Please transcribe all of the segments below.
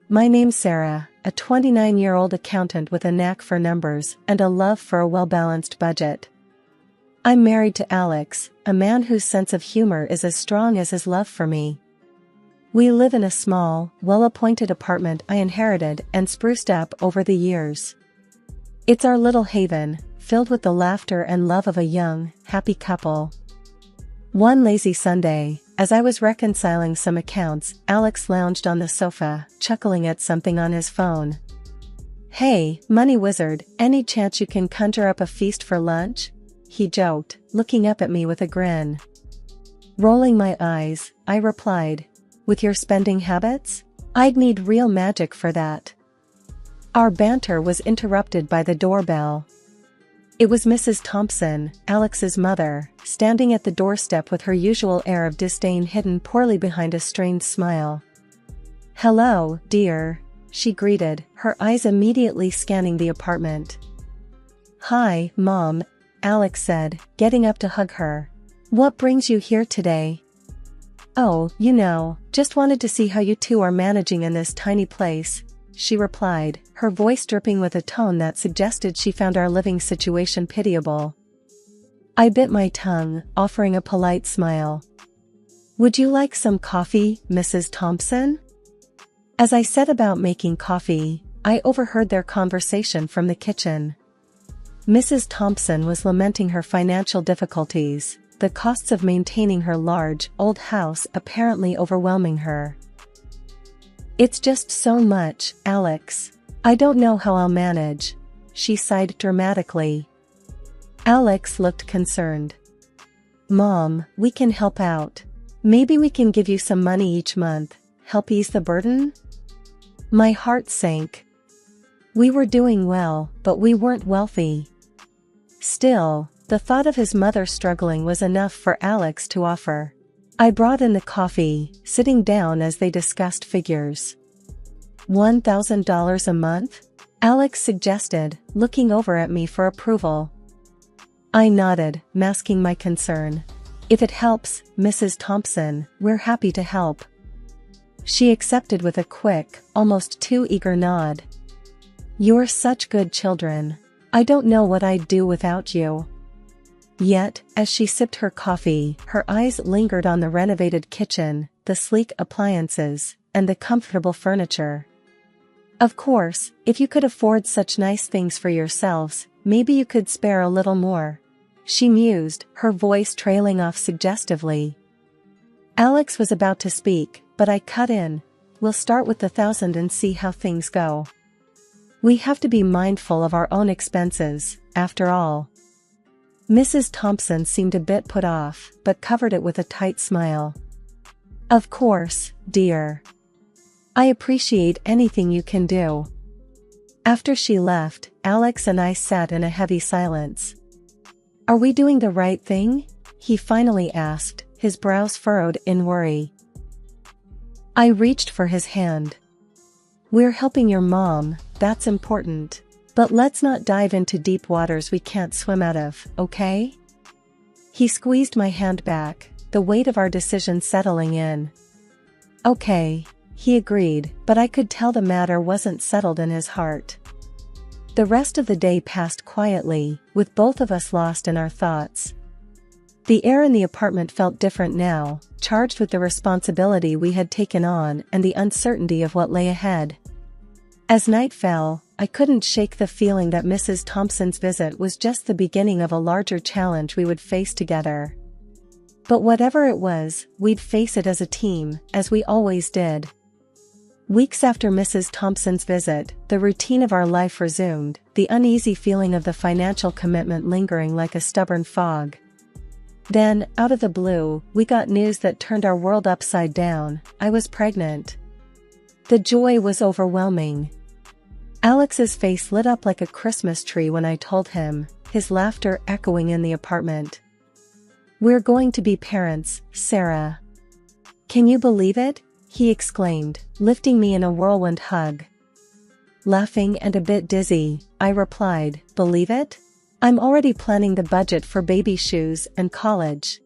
My name's Sarah, a 29-year-old accountant with a knack for numbers and a love for a well-balanced budget. I'm married to Alex, a man whose sense of humor is as strong as his love for me. We live in a small, well-appointed apartment I inherited and spruced up over the years. It's our little haven, filled with the laughter and love of a young, happy couple. One lazy Sunday, as I was reconciling some accounts, Alex lounged on the sofa, chuckling at something on his phone. "Hey, money wizard, any chance you can conjure up a feast for lunch?" he joked, looking up at me with a grin. Rolling my eyes, I replied, "With your spending habits? I'd need real magic for that." Our banter was interrupted by the doorbell. It was Mrs. Thompson, Alex's mother, standing at the doorstep with her usual air of disdain hidden poorly behind a strained smile. "Hello, dear," she greeted, her eyes immediately scanning the apartment. "Hi, Mom," Alex said, getting up to hug her. "What brings you here today?" "Oh, just wanted to see how you two are managing in this tiny place," she replied, her voice dripping with a tone that suggested she found our living situation pitiable. I bit my tongue, offering a polite smile. "Would you like some coffee, Mrs. Thompson?" As I set about making coffee, I overheard their conversation from the kitchen. Mrs. Thompson was lamenting her financial difficulties, the costs of maintaining her large, old house apparently overwhelming her. "It's just so much, Alex. I don't know how I'll manage," she sighed dramatically. Alex looked concerned. "Mom, we can help out. Maybe we can give you some money each month, help ease the burden?" My heart sank. We were doing well, but we weren't wealthy. Still, the thought of his mother struggling was enough for Alex to offer. I brought in the coffee, sitting down as they discussed figures. $1,000 a month? Alex suggested, looking over at me for approval. I nodded, masking my concern. "If it helps, Mrs. Thompson, we're happy to help." She accepted with a quick, almost too eager nod. "You're such good children. I don't know what I'd do without you." Yet, as she sipped her coffee, her eyes lingered on the renovated kitchen, the sleek appliances, and the comfortable furniture. "Of course, if you could afford such nice things for yourselves, maybe you could spare a little more," she mused, her voice trailing off suggestively. Alex was about to speak, but I cut in. "We'll start with the 1,000 and see how things go. We have to be mindful of our own expenses, after all." Mrs. Thompson seemed a bit put off, but covered it with a tight smile. "Of course, dear. I appreciate anything you can do." After she left, Alex and I sat in a heavy silence. "Are we doing the right thing?" he finally asked, his brows furrowed in worry. I reached for his hand. "We're helping your mom, that's important. But let's not dive into deep waters we can't swim out of, okay?" He squeezed my hand back, the weight of our decision settling in. "Okay," he agreed, but I could tell the matter wasn't settled in his heart. The rest of the day passed quietly, with both of us lost in our thoughts. The air in the apartment felt different now, charged with the responsibility we had taken on and the uncertainty of what lay ahead. As night fell, I couldn't shake the feeling that Mrs. Thompson's visit was just the beginning of a larger challenge we would face together. But whatever it was, we'd face it as a team, as we always did. Weeks after Mrs. Thompson's visit, the routine of our life resumed, the uneasy feeling of the financial commitment lingering like a stubborn fog. Then, out of the blue, we got news that turned our world upside down. I was pregnant. The joy was overwhelming. Alex's face lit up like a Christmas tree when I told him, his laughter echoing in the apartment. "We're going to be parents, Sarah." "Can you believe it?" he exclaimed, lifting me in a whirlwind hug. Laughing and a bit dizzy, I replied, "Believe it? I'm already planning the budget for baby shoes and college."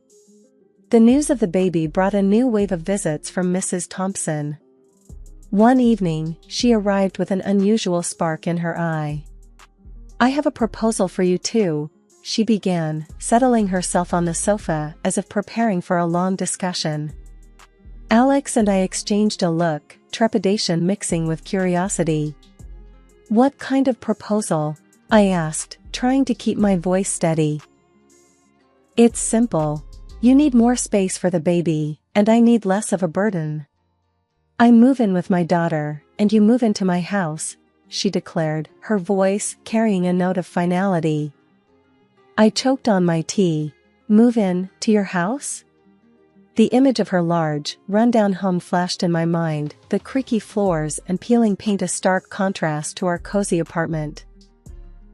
The news of the baby brought a new wave of visits from Mrs. Thompson. One evening, she arrived with an unusual spark in her eye. "I have a proposal for you too," she began, settling herself on the sofa as if preparing for a long discussion. Alex and I exchanged a look, trepidation mixing with curiosity. "What kind of proposal?" I asked, trying to keep my voice steady. "It's simple. You need more space for the baby, and I need less of a burden. I move in with my daughter, and you move into my house," she declared, her voice carrying a note of finality. I choked on my tea. "Move in, to your house?" The image of her large, run-down home flashed in my mind, the creaky floors and peeling paint a stark contrast to our cozy apartment.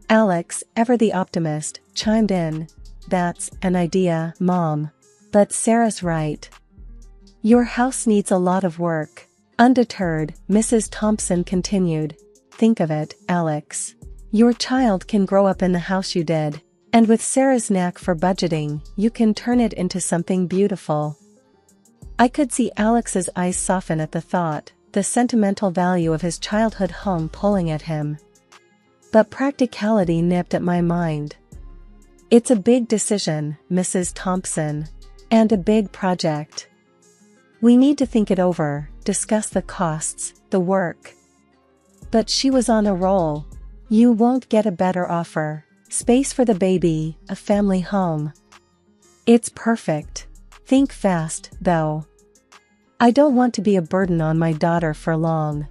Alex, ever the optimist, chimed in. "That's an idea, Mom. But Sarah's right. Your house needs a lot of work." Undeterred, Mrs. Thompson continued. "Think of it, Alex. Your child can grow up in the house you did, and with Sarah's knack for budgeting, you can turn it into something beautiful." I could see Alex's eyes soften at the thought, the sentimental value of his childhood home pulling at him. But practicality nipped at my mind. "It's a big decision, Mrs. Thompson. And a big project. We need to think it over, discuss the costs, the work." But she was on a roll. "You won't get a better offer. Space for the baby, a family home. It's perfect. Think fast, though. I don't want to be a burden on my daughter for long."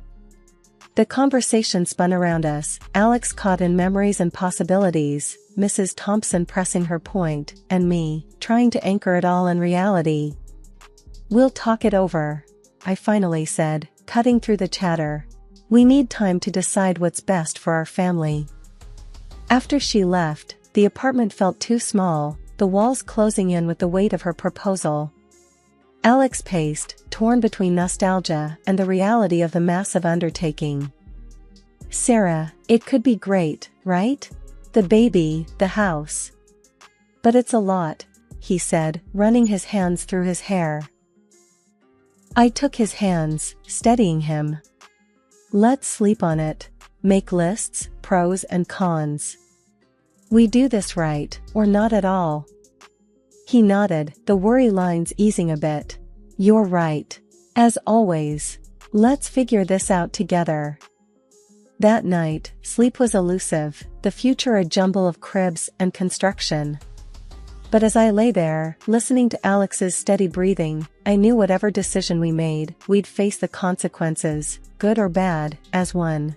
The conversation spun around us, Alex caught in memories and possibilities, Mrs. Thompson pressing her point, and me, trying to anchor it all in reality. "We'll talk it over," I finally said, cutting through the chatter. "We need time to decide what's best for our family." After she left, the apartment felt too small, the walls closing in with the weight of her proposal. Alex paced, torn between nostalgia and the reality of the massive undertaking. "Sarah, it could be great, right? The baby, the house. But it's a lot," he said, running his hands through his hair. I took his hands, steadying him. "Let's sleep on it. Make lists, pros and cons. We do this right, or not at all." He nodded, the worry lines easing a bit. "You're right. As always. Let's figure this out together." That night, sleep was elusive, the future a jumble of cribs and construction. But as I lay there, listening to Alex's steady breathing, I knew whatever decision we made, we'd face the consequences, good or bad, as one.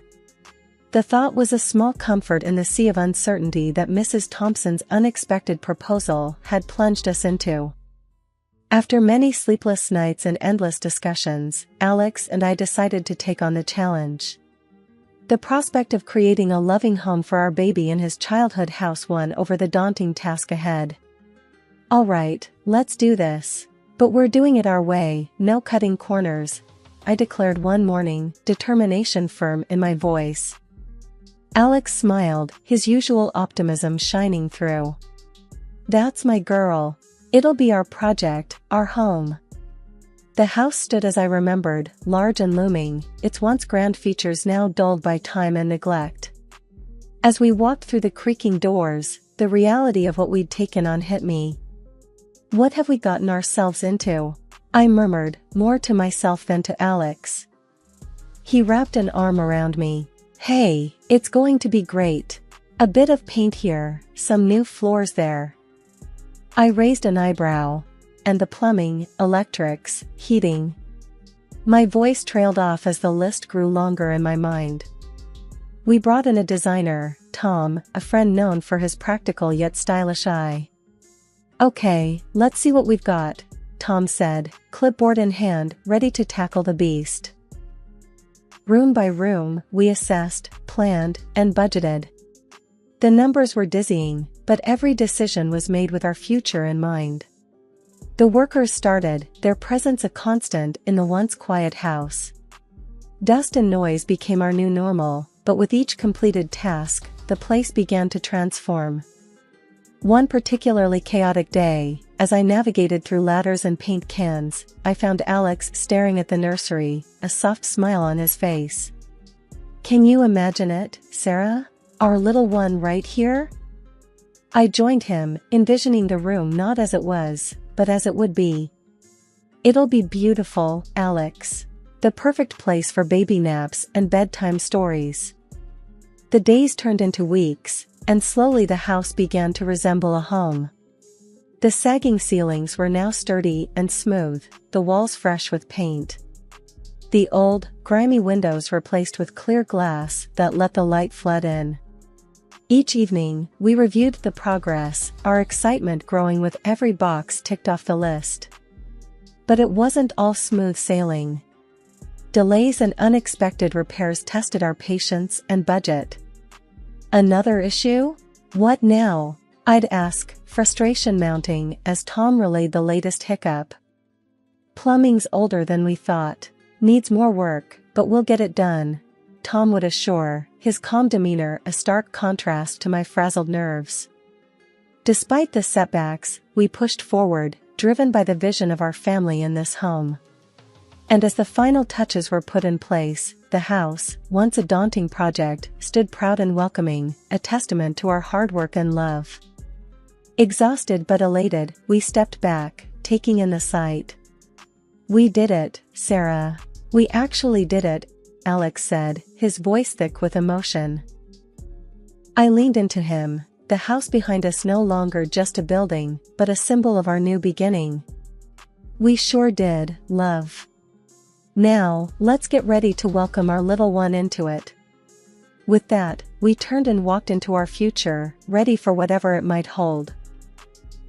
The thought was a small comfort in the sea of uncertainty that Mrs. Thompson's unexpected proposal had plunged us into. After many sleepless nights and endless discussions, Alex and I decided to take on the challenge. The prospect of creating a loving home for our baby in his childhood house won over the daunting task ahead. "All right, let's do this. But we're doing it our way, no cutting corners," I declared one morning, determination firm in my voice. Alex smiled, his usual optimism shining through. "That's my girl. It'll be our project, our home." The house stood as I remembered, large and looming, its once grand features now dulled by time and neglect. As we walked through the creaking doors, the reality of what we'd taken on hit me. "What have we gotten ourselves into?" I murmured, more to myself than to Alex. He wrapped an arm around me. "Hey, it's going to be great. A bit of paint here, some new floors there." I raised an eyebrow. "And the plumbing, electrics, heating." My voice trailed off as the list grew longer in my mind. "We brought in a designer, Tom, a friend known for his practical yet stylish eye." "Okay, let's see what we've got," Tom said, clipboard in hand, ready to tackle the beast. Room by room, we assessed, planned, and budgeted. The numbers were dizzying, but every decision was made with our future in mind. The workers started, their presence a constant in the once quiet house. Dust and noise became our new normal, but with each completed task, the place began to transform. One particularly chaotic day, As I navigated through ladders and paint cans, I found Alex staring at the nursery, a soft smile on his face. "Can you imagine it, Sarah? Our little one right here?" I joined him, envisioning the room not as it was, but as it would be. "It'll be beautiful, Alex. The perfect place for baby naps and bedtime stories." The days turned into weeks, and slowly the house began to resemble a home. The sagging ceilings were now sturdy and smooth, the walls fresh with paint. The old, grimy windows replaced with clear glass that let the light flood in. Each evening, we reviewed the progress, our excitement growing with every box ticked off the list. But it wasn't all smooth sailing. Delays and unexpected repairs tested our patience and budget. "Another issue? What now?" I'd ask, frustration mounting as Tom relayed the latest hiccup. "Plumbing's older than we thought. Needs more work, but we'll get it done," Tom would assure, his calm demeanor a stark contrast to my frazzled nerves. Despite the setbacks, we pushed forward, driven by the vision of our family in this home. And as the final touches were put in place, the house, once a daunting project, stood proud and welcoming, a testament to our hard work and love. Exhausted but elated, we stepped back, taking in the sight. "We did it, Sarah. We actually did it," Alex said, his voice thick with emotion. I leaned into him, the house behind us no longer just a building, but a symbol of our new beginning. "We sure did, love. Now, let's get ready to welcome our little one into it." With that, we turned and walked into our future, ready for whatever it might hold.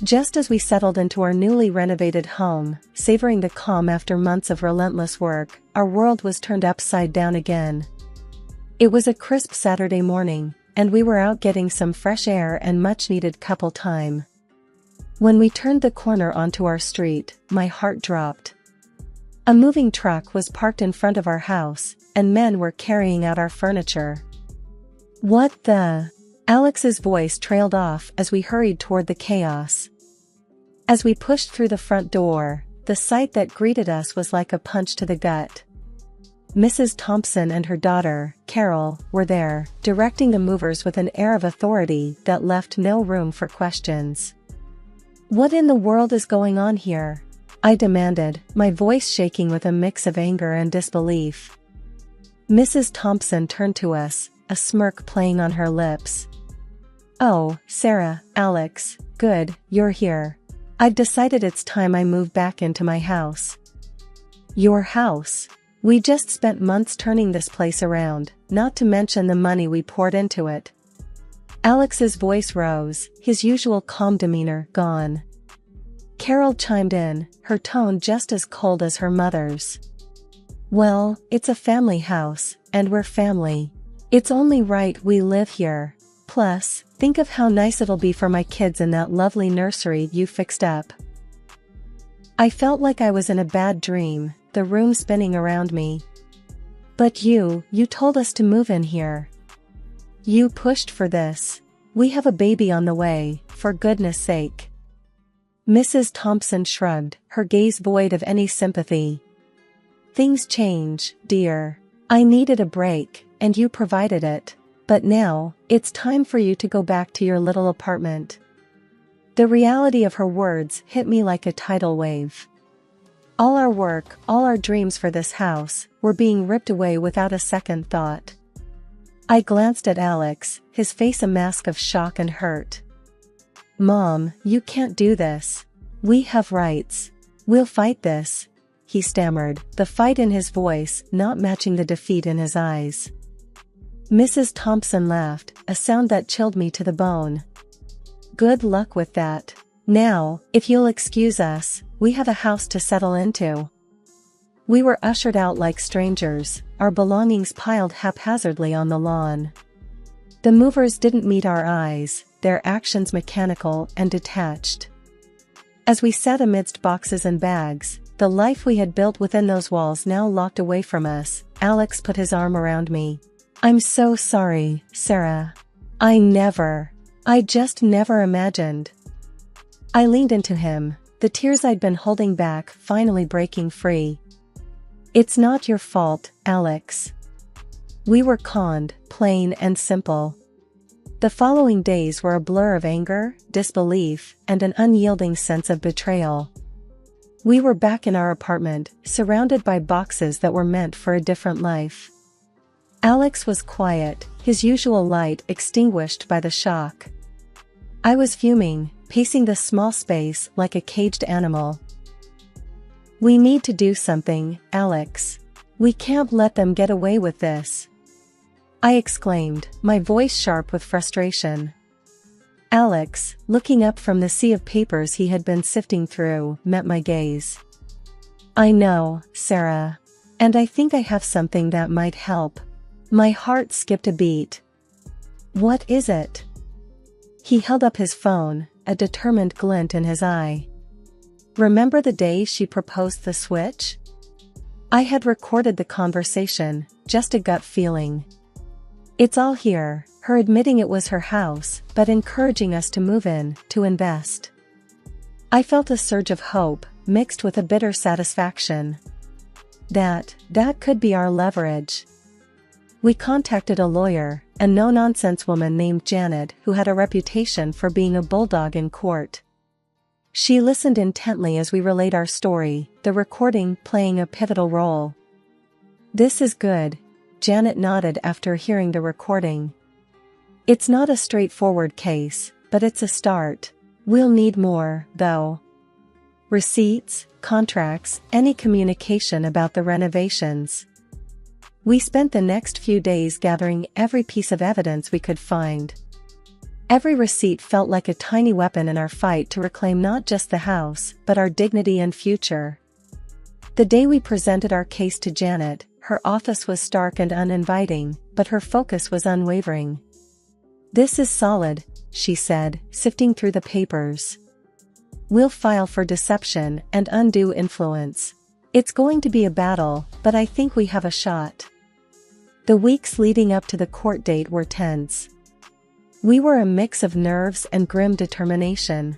Just as we settled into our newly renovated home, savoring the calm after months of relentless work, our world was turned upside down again. It was a crisp Saturday morning, and we were out getting some fresh air and much-needed couple time. When we turned the corner onto our street, my heart dropped. A moving truck was parked in front of our house, and men were carrying out our furniture. "What the?" Alex's voice trailed off as we hurried toward the chaos. As we pushed through the front door, the sight that greeted us was like a punch to the gut. Mrs. Thompson and her daughter, Carol, were there, directing the movers with an air of authority that left no room for questions. "What in the world is going on here?" I demanded, my voice shaking with a mix of anger and disbelief. Mrs. Thompson turned to us, a smirk playing on her lips. "Oh, Sarah, Alex, good, you're here. I've decided it's time I move back into my house." "Your house? We just spent months turning this place around, not to mention the money we poured into it." Alex's voice rose, his usual calm demeanor gone. Carol chimed in, her tone just as cold as her mother's. "Well, it's a family house, and we're family. It's only right we live here. Plus, think of how nice it'll be for my kids in that lovely nursery you fixed up." I felt like I was in a bad dream, the room spinning around me. "But you told us to move in here. You pushed for this. We have a baby on the way, for goodness sake." Mrs. Thompson shrugged, her gaze void of any sympathy. "Things change, dear. I needed a break, and you provided it. But now, it's time for you to go back to your little apartment." The reality of her words hit me like a tidal wave. All our work, all our dreams for this house, were being ripped away without a second thought. I glanced at Alex, his face a mask of shock and hurt. "Mom, you can't do this. We have rights. We'll fight this," he stammered, the fight in his voice not matching the defeat in his eyes. Mrs. Thompson laughed, a sound that chilled me to the bone. "Good luck with that. Now, if you'll excuse us, we have a house to settle into." We were ushered out like strangers, our belongings piled haphazardly on the lawn. The movers didn't meet our eyes, their actions mechanical and detached. As we sat amidst boxes and bags, the life we had built within those walls now locked away from us, Alex put his arm around me. "I'm so sorry, Sarah. I just never imagined." I leaned into him, the tears I'd been holding back finally breaking free. "It's not your fault, Alex. We were conned, plain and simple." The following days were a blur of anger, disbelief, and an unyielding sense of betrayal. We were back in our apartment, surrounded by boxes that were meant for a different life. Alex was quiet, his usual light extinguished by the shock. I was fuming, pacing the small space like a caged animal. "We need to do something, Alex. We can't let them get away with this," I exclaimed, my voice sharp with frustration. Alex, looking up from the sea of papers he had been sifting through, met my gaze. "I know, Sarah. And I think I have something that might help." My heart skipped a beat. "What is it?" He held up his phone, a determined glint in his eye. "Remember the day she proposed the switch?" I had recorded the conversation, just a gut feeling. "It's all here, her admitting it was her house, but encouraging us to move in, to invest." I felt a surge of hope, mixed with a bitter satisfaction. That could be our leverage. We contacted a lawyer, a no-nonsense woman named Janet who had a reputation for being a bulldog in court. She listened intently as we relayed our story, the recording playing a pivotal role. "This is good," Janet nodded after hearing the recording. "It's not a straightforward case, but it's a start. We'll need more, though. Receipts, contracts, any communication about the renovations." We spent the next few days gathering every piece of evidence we could find. Every receipt felt like a tiny weapon in our fight to reclaim not just the house, but our dignity and future. The day we presented our case to Janet, her office was stark and uninviting, but her focus was unwavering. "This is solid," she said, sifting through the papers. "We'll file for deception and undue influence. It's going to be a battle, but I think we have a shot." The weeks leading up to the court date were tense. We were a mix of nerves and grim determination.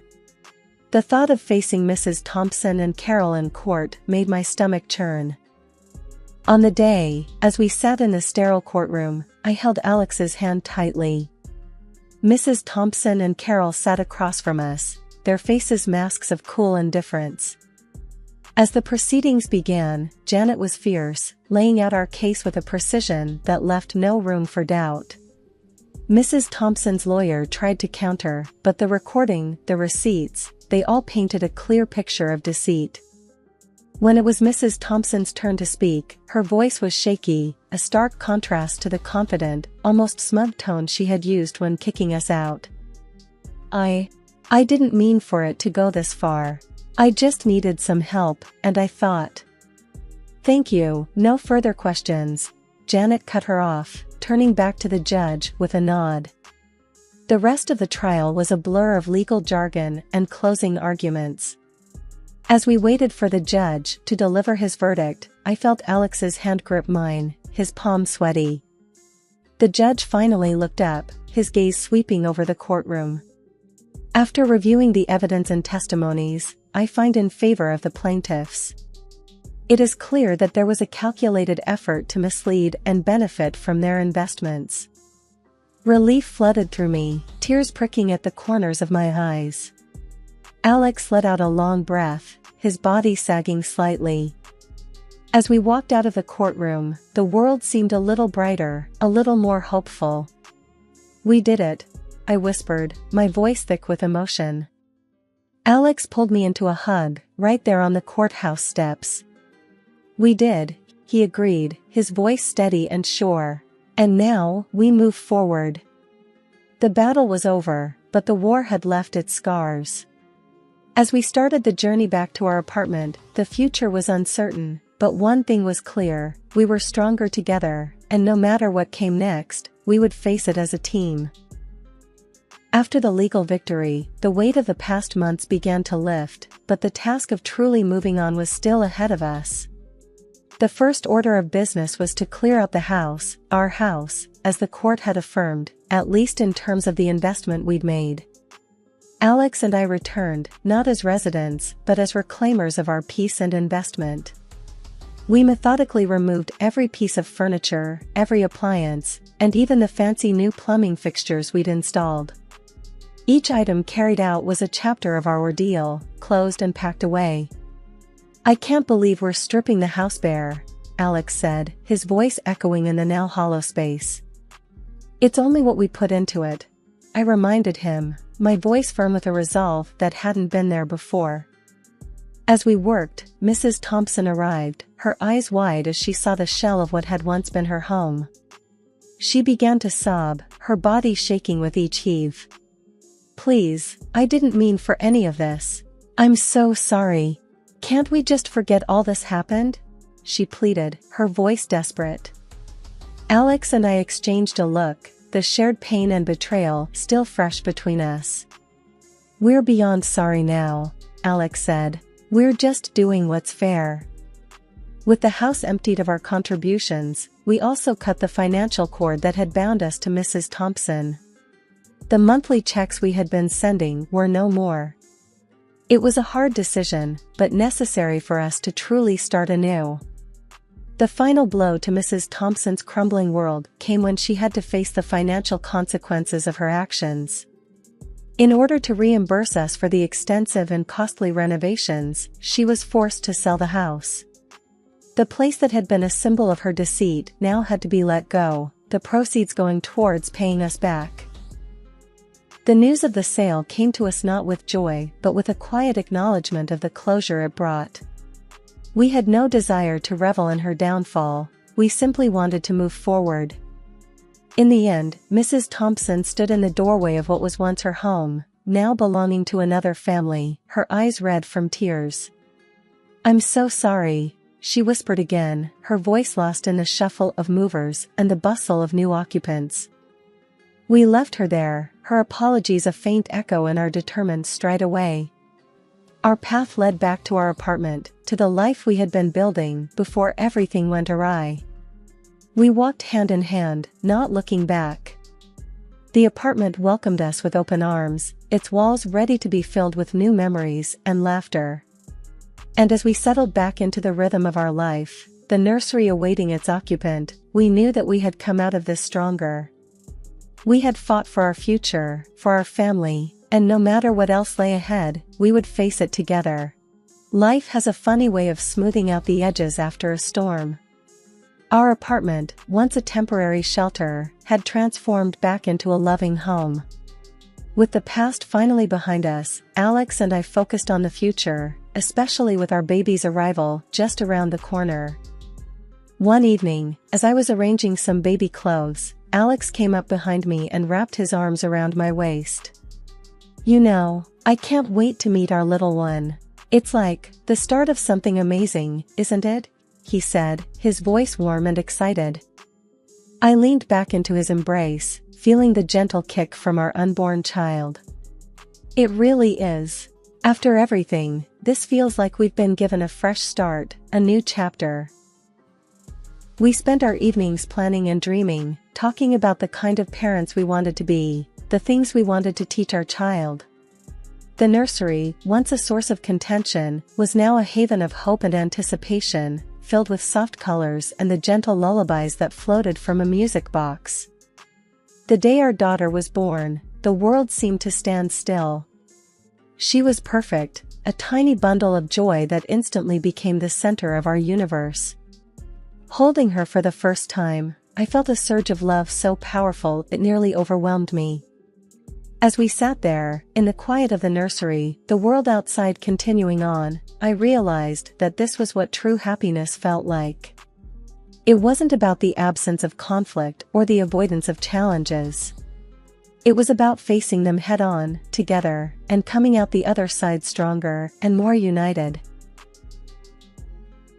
The thought of facing Mrs. Thompson and Carol in court made my stomach churn. On the day, as we sat in the sterile courtroom, I held Alex's hand tightly. Mrs. Thompson and Carol sat across from us, their faces masks of cool indifference. As the proceedings began, Janet was fierce, laying out our case with a precision that left no room for doubt. Mrs. Thompson's lawyer tried to counter, but the recording, the receipts, they all painted a clear picture of deceit. When it was Mrs. Thompson's turn to speak, her voice was shaky, a stark contrast to the confident, almost smug tone she had used when kicking us out. I didn't mean for it to go this far. I just needed some help, and I thought." "Thank you, no further questions," Janet cut her off, turning back to the judge with a nod. The rest of the trial was a blur of legal jargon and closing arguments. As we waited for the judge to deliver his verdict, I felt Alex's hand grip mine, his palm sweaty. The judge finally looked up, his gaze sweeping over the courtroom. "After reviewing the evidence and testimonies, I find in favor of the plaintiffs. It is clear that there was a calculated effort to mislead and benefit from their investments." Relief flooded through me, tears pricking at the corners of my eyes. Alex let out a long breath, his body sagging slightly. As we walked out of the courtroom, the world seemed a little brighter, a little more hopeful. "We did it," I whispered, my voice thick with emotion. Alex pulled me into a hug, right there on the courthouse steps. "We did," he agreed, his voice steady and sure. "And now, we move forward." The battle was over, but the war had left its scars. As we started the journey back to our apartment, the future was uncertain, but one thing was clear: we were stronger together, and no matter what came next, we would face it as a team. After the legal victory, the weight of the past months began to lift, but the task of truly moving on was still ahead of us. The first order of business was to clear out the house, our house, as the court had affirmed, at least in terms of the investment we'd made. Alex and I returned, not as residents, but as reclaimers of our peace and investment. We methodically removed every piece of furniture, every appliance, and even the fancy new plumbing fixtures we'd installed. Each item carried out was a chapter of our ordeal, closed and packed away. "I can't believe we're stripping the house bare," Alex said, his voice echoing in the now hollow space. "It's only what we put into it," I reminded him, my voice firm with a resolve that hadn't been there before. As we worked, Mrs. Thompson arrived, her eyes wide as she saw the shell of what had once been her home. She began to sob, her body shaking with each heave. "Please, I didn't mean for any of this. I'm so sorry. Can't we just forget all this happened?" she pleaded, her voice desperate. Alex and I exchanged a look, the shared pain and betrayal still fresh between us. "We're beyond sorry now," Alex said. "We're just doing what's fair." With the house emptied of our contributions, we also cut the financial cord that had bound us to Mrs. Thompson. The monthly checks we had been sending were no more. It was a hard decision, but necessary for us to truly start anew. The final blow to Mrs. Thompson's crumbling world came when she had to face the financial consequences of her actions. In order to reimburse us for the extensive and costly renovations, she was forced to sell the house. The place that had been a symbol of her deceit now had to be let go, the proceeds going towards paying us back. The news of the sale came to us not with joy but with a quiet acknowledgement of the closure it brought. We had no desire to revel in her downfall, we simply wanted to move forward. In the end, Mrs. Thompson stood in the doorway of what was once her home, now belonging to another family, her eyes red from tears. "I'm so sorry," she whispered again, her voice lost in the shuffle of movers and the bustle of new occupants. We left her there, her apologies a faint echo in our determined stride away. Our path led back to our apartment, to the life we had been building before everything went awry. We walked hand in hand, not looking back. The apartment welcomed us with open arms, its walls ready to be filled with new memories and laughter. And as we settled back into the rhythm of our life, the nursery awaiting its occupant, we knew that we had come out of this stronger. We had fought for our future, for our family, and no matter what else lay ahead, we would face it together. Life has a funny way of smoothing out the edges after a storm. Our apartment, once a temporary shelter, had transformed back into a loving home. With the past finally behind us, Alex and I focused on the future, especially with our baby's arrival just around the corner. One evening, as I was arranging some baby clothes, Alex came up behind me and wrapped his arms around my waist. "You know, I can't wait to meet our little one. It's like the start of something amazing, isn't it?" he said, his voice warm and excited. I leaned back into his embrace, feeling the gentle kick from our unborn child. "It really is. After everything, this feels like we've been given a fresh start, a new chapter." We spent our evenings planning and dreaming, talking about the kind of parents we wanted to be, the things we wanted to teach our child. The nursery, once a source of contention, was now a haven of hope and anticipation, filled with soft colors and the gentle lullabies that floated from a music box. The day our daughter was born, the world seemed to stand still. She was perfect, a tiny bundle of joy that instantly became the center of our universe. Holding her for the first time, I felt a surge of love so powerful it nearly overwhelmed me. As we sat there, in the quiet of the nursery, the world outside continuing on, I realized that this was what true happiness felt like. It wasn't about the absence of conflict or the avoidance of challenges. It was about facing them head-on, together, and coming out the other side stronger and more united.